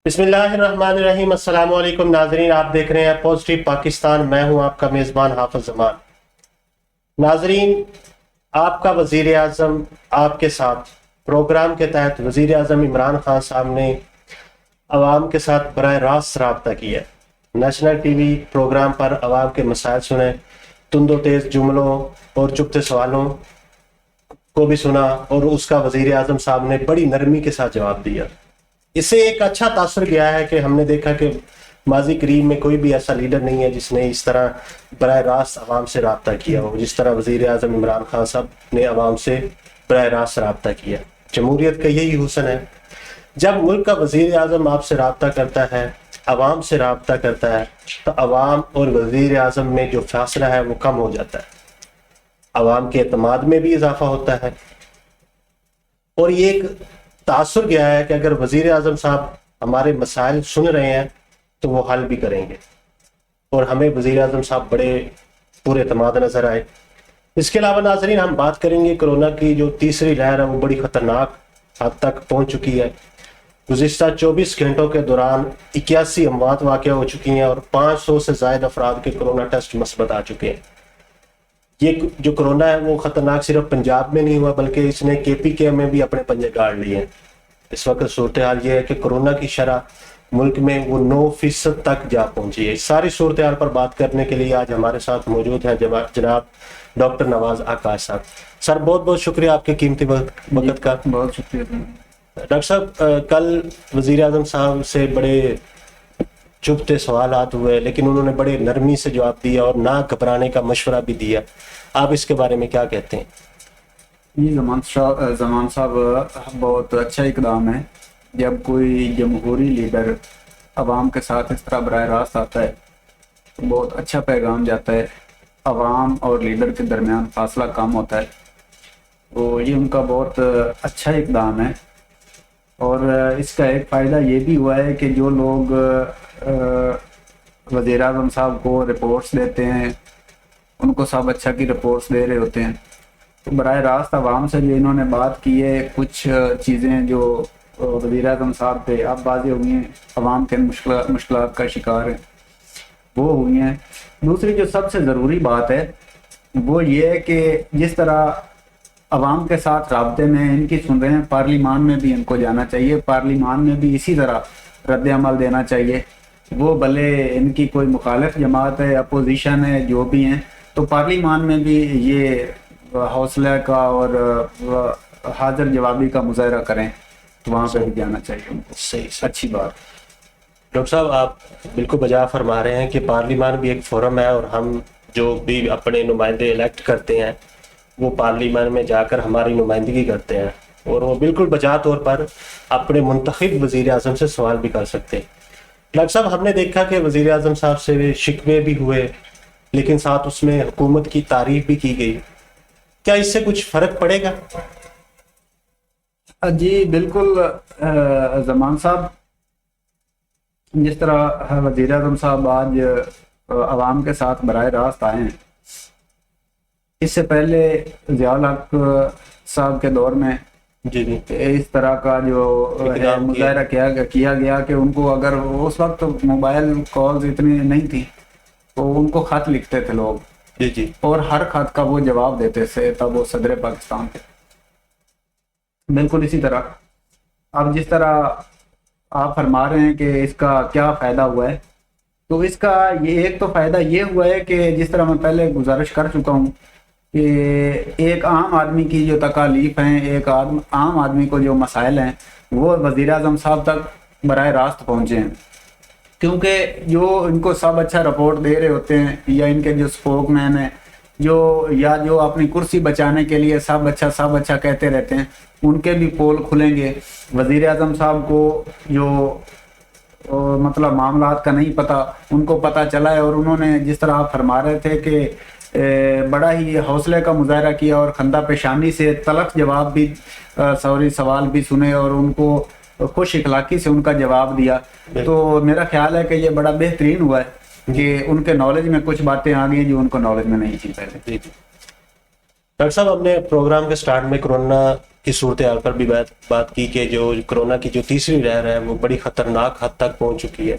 बिस्मिल्लाहिर्रहमानिर्रहीम। अस्सलाम वालेकुम नाजरीन, आप देख रहे हैं पॉजिटिव पाकिस्तान। मैं हूं आपका मेज़बान हाफिज जमान। नाजरीन, आपका वज़ीर आज़म आपके साथ प्रोग्राम के तहत वज़ीर आज़म इमरान खान साहब ने आवाम के साथ बराह रास्त रब्ता किया। नेशनल टीवी प्रोग्राम पर आवाम के मसाइल सुने, तुंदो तेज़ जुमलों और चुपते सवालों को भी सुना और उसका वज़ीर आज़म साहब ने बड़ी नरमी के साथ जवाब दिया। इससे एक अच्छा तासुर गया है कि हमने देखा कि माजी करीब में कोई भी ऐसा लीडर नहीं है जिसने इस तरह बराह रास्त आवाम से रब्ता किया हो, जिस तरह वज़ीर आज़म इमरान खान साहब ने आवाम से बराह रास्त रब्ता किया। जमहूरियत का यही हुस्न है, जब मुल्क का वज़ीर आज़म आपसे रब्ता करता है, आवाम से रब्ता करता है, तो आवाम और वज़ीर आज़म में जो फासला है वो कम हो जाता है, आवाम के एतमाद में भी इजाफा होता है। और ये एक तासुर गया है कि अगर वज़ीर आज़म साहब हमारे मसाइल सुन रहे हैं तो वो हल भी करेंगे, और हमें वज़ीर आज़म साहब बड़े पूरे एतमाद नज़र आए। इसके अलावा नाज़रीन, हम बात करेंगे कोरोना की जो तीसरी लहर है वो बड़ी ख़तरनाक हद तक पहुँच चुकी है। गुज़िश्ता 24 घंटों के दौरान 81 अमवात वाक़या हो चुकी हैं और 500 से ज़ायद अफराद के कोरोना टेस्ट मस्बत आ चुके हैं। ये जो कोरोना है वो ख़तरनाक सिर्फ पंजाब में नहीं हुआ, बल्कि इसने KPK में भी अपने पंजे गाड़ लिए हैं। इस वक्त सूरत हाल ये है कि कोरोना की शरह मुल्क में वो 9% तक जा पहुंची है। इस सारी सूरत हाल पर बात करने के लिए आज हमारे साथ मौजूद हैं जनाब डॉक्टर नवाज आकाश साहब। सर, बहुत बहुत शुक्रिया आपके कीमती वक्त का। बहुत शुक्रिया डॉक्टर साहब, कल वज़ीर आज़म साहब से बड़े चुभते सवालात हुए, लेकिन उन्होंने बड़े नरमी से जवाब दिया और ना घबराने का मशवरा भी दिया। आप इसके बारे में क्या कहते हैं? ये जमान साहब बहुत अच्छा इकदाम है। जब कोई जमहूरी लीडर अवाम के साथ इस तरह बराह रास्त आता है तो बहुत अच्छा पैगाम जाता है, अवाम और लीडर के दरमियान फासला कम होता है। तो ये उनका बहुत अच्छा इकदाम है। और इसका एक फ़ायदा ये भी हुआ है कि जो लोग वज़ीर आज़म साहब को रिपोर्ट्स देते हैं उनको सब अच्छा की रिपोर्ट्स दे रहे होते हैं। तो बराह रास्त आवाम से जो इन्होंने बात की है, कुछ चीज़ें जो वज़ीर आज़म साहब पे अब बाज़ी हुई हैं, आवाम के मुश्किलात का शिकार हैं, वो हुई हैं। दूसरी जो सबसे ज़रूरी बात है वो ये है कि जिस तरह आवाम के साथ राब्ते में इनकी सुन रहे हैं, पार्लिमान में भी इनको जाना चाहिए, पार्लिमान में भी इसी तरह रद्द अमल देना चाहिए। वो भले इनकी कोई मुखालिफ जमात है, अपोजिशन है, जो भी हैं, तो पार्लिमान में भी ये हौसले का और हाजिर जवाबी का मुजाहरा करें, तो वहाँ पे भी जाना चाहिए उनको। सही। अच्छी बात। डॉक्टर साहब, आप बिल्कुल बजा फरमा रहे हैं कि पार्लिमान भी एक फोरम है और हम जो भी अपने नुमाइंदे इलेक्ट करते हैं वो पार्लिमान में जाकर हमारी नुमाइंदगी करते हैं, और वो बिल्कुल बजा तौर पर अपने मुंतखब वज़ीर आज़म से सवाल भी कर सकते हैं। डॉक्टर साहब, हमने देखा कि वज़ीर आज़म साहब से शिकवे भी हुए, लेकिन साथ उसमें हुकूमत की तारीफ भी की गई। क्या इससे कुछ फ़र्क पड़ेगा? जी बिल्कुल। जमान साहब, जिस तरह वज़ीर आज़म साहब आज आवाम के साथ बराह रास्त आए हैं, इससे पहले ज़ियाउल हक साहब के दौर में जी इस तरह का जो मुजाहरा किया गया कि उनको, अगर उस वक्त मोबाइल कॉल्स इतनी नहीं थी तो उनको ख़त लिखते थे लोग, जी, और हर ख़त का वो जवाब देते थे। तब वो सदर पाकिस्तान थे। बिल्कुल इसी तरह अब जिस तरह आप फरमा रहे हैं कि इसका क्या फ़ायदा हुआ है, तो इसका ये एक तो फ़ायदा ये हुआ है कि जिस तरह मैं पहले गुजारिश कर चुका हूँ कि एक आम आदमी की जो तकालीफ हैं, एक आम आदमी को जो मसाइल हैं, वो वज़ीर आज़म साहब तक बराह रास्त पहुँचे हैं। क्योंकि जो इनको सब अच्छा रिपोर्ट दे रहे होते हैं, या इनके जो स्पोकमैन हैं, जो अपनी कुर्सी बचाने के लिए सब अच्छा कहते रहते हैं, उनके भी पोल खुलेंगे। वज़ीर आज़म साहब को जो मतलब मामलात का नहीं पता, उनको पता चला है, और उन्होंने जिस तरह आप फरमा रहे थे कि बड़ा ही हौसले का मुजाहरा किया और खंदा पेशानी से तलख जवाब भी सवाल भी सुने और उनको खुश इखलाकी से उनका जवाब दिया। तो मेरा ख्याल है कि ये बड़ा बेहतरीन हुआ है कि उनके नॉलेज में कुछ बातें आ गई जो उनको नॉलेज में नहीं थी पहले। ڈاکٹر صاحب ہم نے پروگرام کے سٹارٹ میں کرونا کی صورتحال پر بھی بات کی کہ جو کرونا کی جو تیسری لہر ہے وہ بڑی خطرناک حد تک پہنچ چکی ہے.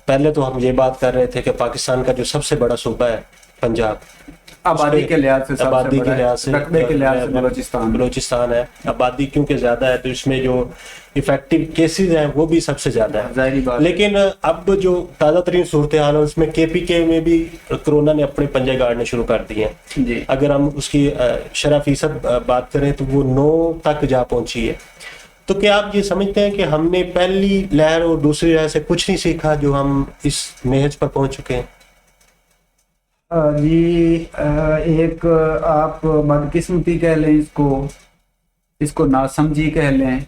پہلے تو ہم یہ بات کر رہے تھے کہ پاکستان کا جو سب سے بڑا صوبہ ہے پنجاب, آبادی کے لحاظ سے آبادی کے لحاظ سے رقبے کے لحاظ سے بلوچستان ہے. آبادی کیونکہ زیادہ ہے تو اس میں جو افیکٹو کیسز ہیں وہ بھی سب سے زیادہ ہے, ظاہری بات. لیکن اب جو تازہ ترین صورتحال ہے اس میں کے پی کے میں بھی کرونا نے اپنے پنجے گاڑنے شروع کر دیے ہیں. جی اگر ہم اس کی شرح فیصد بات کریں تو وہ 9 تک جا پہنچی ہے. تو کیا آپ یہ سمجھتے ہیں کہ ہم نے پہلی لہر اور دوسری لہر سے کچھ نہیں سیکھا جو ہم اس محض پر پہنچ چکے ہیں؟ جی ایک آپ بدقسمتی کہہ لیں اس کو ناسمجھی کہہ لیں,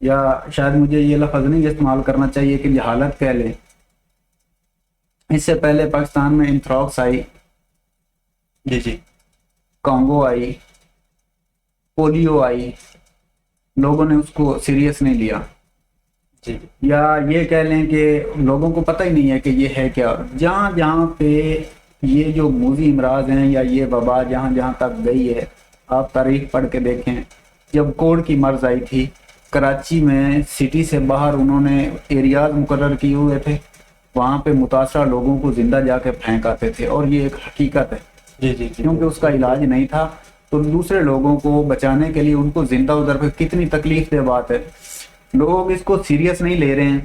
یا شاید مجھے یہ لفظ نہیں استعمال کرنا چاہیے کہ جہالت کہہ لیں. اس سے پہلے پاکستان میں انتھراکس آئی, جی کانگو آئی, پولیو آئی, لوگوں نے اس کو سیریس نہیں لیا. جی یا یہ کہہ لیں کہ لوگوں کو پتہ ہی نہیں ہے کہ یہ ہے کیا. جہاں جہاں پہ یہ جو موذی امراض ہیں یا یہ وبا جہاں جہاں تک گئی ہے, آپ تاریخ پڑھ کے دیکھیں. جب کوڑ کی مرض آئی تھی کراچی میں, سٹی سے باہر انہوں نے ایریاز مقرر کیے ہوئے تھے, وہاں پہ متاثرہ لوگوں کو زندہ جا کے پھینک آتے تھے, اور یہ ایک حقیقت ہے. جی کیونکہ اس کا علاج نہیں تھا تو دوسرے لوگوں کو بچانے کے لیے ان کو زندہ ادھر پہ کتنی تکلیف دہ بات ہے. لوگ اس کو سیریس نہیں لے رہے ہیں,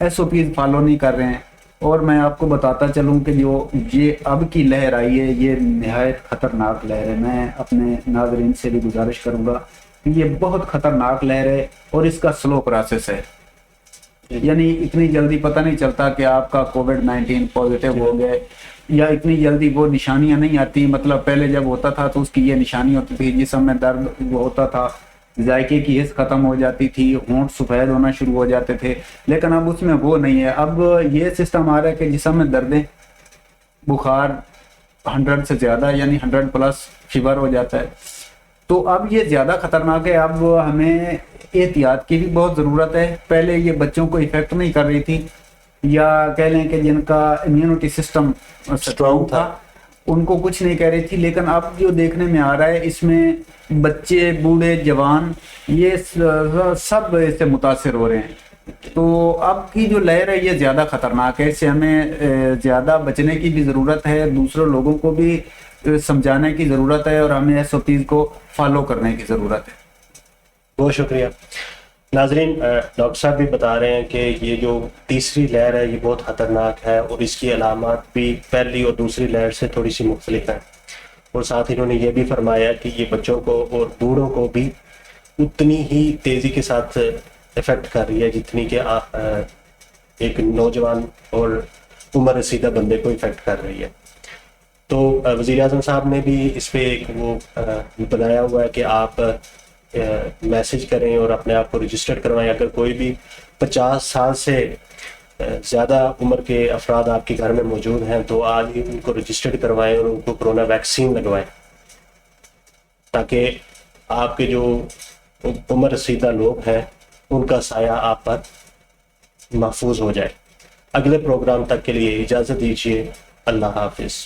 ایس او پیز فالو نہیں کر رہے ہیں. اور میں آپ کو بتاتا چلوں کہ جو یہ اب کی لہر آئی ہے یہ نہایت خطرناک لہر ہے. میں اپنے ناظرین سے بھی گزارش کروں گا کہ یہ بہت خطرناک لہر ہے اور اس کا سلو پروسیس ہے. یعنی اتنی جلدی پتہ نہیں چلتا کہ آپ کا کووڈ-19 پازیٹیو ہو گئے, یا اتنی جلدی وہ نشانیاں نہیں آتی. مطلب پہلے جب ہوتا تھا تو اس کی یہ نشانی ہوتی تھی, جسم میں درد ہوتا تھا, ذائقے کی حس ختم ہو جاتی تھی, ہونٹ سفید ہونا شروع ہو جاتے تھے. لیکن اب اس میں وہ نہیں ہے. اب یہ سسٹم آ رہا ہے کہ جسم میں دردیں, بخار 100 سے زیادہ یعنی 100+ فیور ہو جاتا ہے. تو اب یہ زیادہ خطرناک ہے. اب ہمیں احتیاط کی بھی بہت ضرورت ہے. پہلے یہ بچوں کو افیکٹ نہیں کر رہی تھی, یا کہہ لیں کہ جن کا امیونٹی سسٹم اسٹرانگ تھا ان کو کچھ نہیں کہہ رہی تھی. لیکن اب جو دیکھنے میں آ رہا ہے اس میں بچے, بوڑھے, جوان یہ سب اس سے متاثر ہو رہے ہیں. تو اب کی جو لہر ہے یہ زیادہ خطرناک ہے. اس سے ہمیں زیادہ بچنے کی بھی ضرورت ہے, دوسرے لوگوں کو بھی سمجھانے کی ضرورت ہے, اور ہمیں ایس او پیز کو فالو کرنے کی ضرورت ہے. بہت شکریہ. ناظرین, ڈاکٹر صاحب بھی بتا رہے ہیں کہ یہ جو تیسری لہر ہے یہ بہت خطرناک ہے, اور اس کی علامات بھی پہلی اور دوسری لہر سے تھوڑی سی مختلف ہیں. اور ساتھ انہوں نے یہ بھی فرمایا کہ یہ بچوں کو اور بوڑھوں کو بھی اتنی ہی تیزی کے ساتھ افیکٹ کر رہی ہے جتنی کہ ایک نوجوان اور عمر رسیدہ بندے کو افیکٹ کر رہی ہے. تو وزیر اعظم صاحب نے بھی اس پہ ایک وہ بنایا ہوا ہے کہ آپ میسج کریں اور اپنے آپ کو رجسٹر کروائیں. اگر کوئی بھی 50 سال سے زیادہ عمر کے افراد آپ کے گھر میں موجود ہیں تو آج ہی ان کو رجسٹرڈ کروائیں اور ان کو کرونا ویکسین لگوائیں, تاکہ آپ کے جو عمر رسیدہ لوگ ہیں ان کا سایہ آپ پر محفوظ ہو جائے. اگلے پروگرام تک کے لیے اجازت دیجیے. اللہ حافظ.